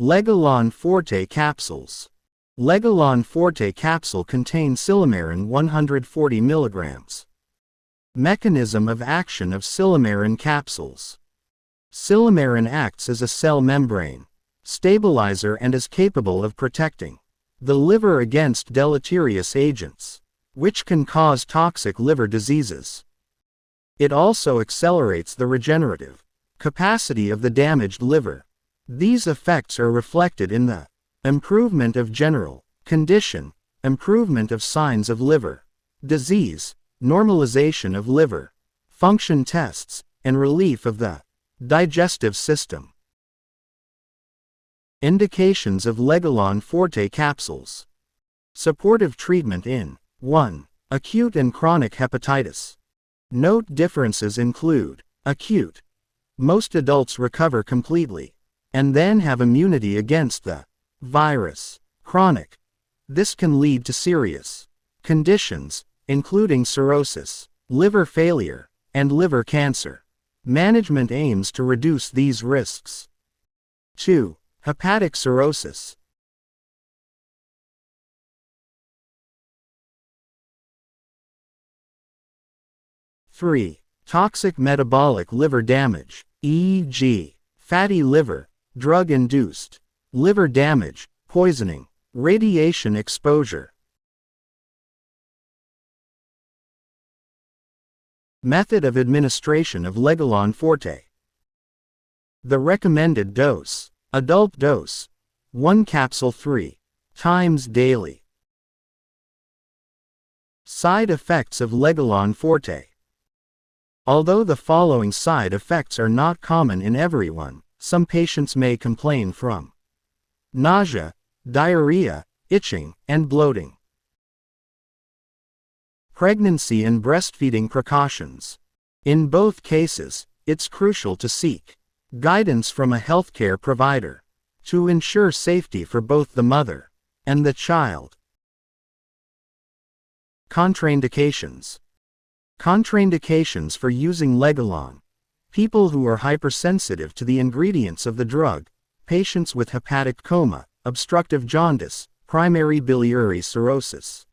Legalon Forte Capsules. Legalon Forte Capsule contains Silymarin 140 mg. Mechanism of action of Silymarin capsules. Silymarin acts as a cell membrane stabilizer and is capable of protecting the liver against deleterious agents, which can cause toxic liver diseases. It also accelerates the regenerative capacity of the damaged liver. These effects are reflected in the improvement of general condition, improvement of signs of liver disease, normalization of liver function tests, and relief of the digestive system. Indications of Legalon Forte Capsules. Supportive treatment in 1. Acute and chronic hepatitis. Note differences include acute. Most adults recover completely and then have immunity against the virus. Chronic. This can lead to serious conditions, including cirrhosis, liver failure, and liver cancer. Management aims to reduce these risks. 2. Hepatic cirrhosis. 3. Toxic metabolic liver damage, e.g., fatty liver, drug-induced liver damage, poisoning, radiation exposure. Method of administration of Legalon Forte. The recommended dose. Adult dose. 1 capsule 3 times daily. Side effects of Legalon Forte. Although the following side effects are not common in everyone, some patients may complain from nausea, diarrhea, itching, and bloating. Pregnancy and breastfeeding precautions. In both cases, it's crucial to seek guidance from a healthcare provider to ensure safety for both the mother and the child. Contraindications. Contraindications for using Legalon. People who are hypersensitive to the ingredients of the drug, patients with hepatic coma, obstructive jaundice, primary biliary cirrhosis.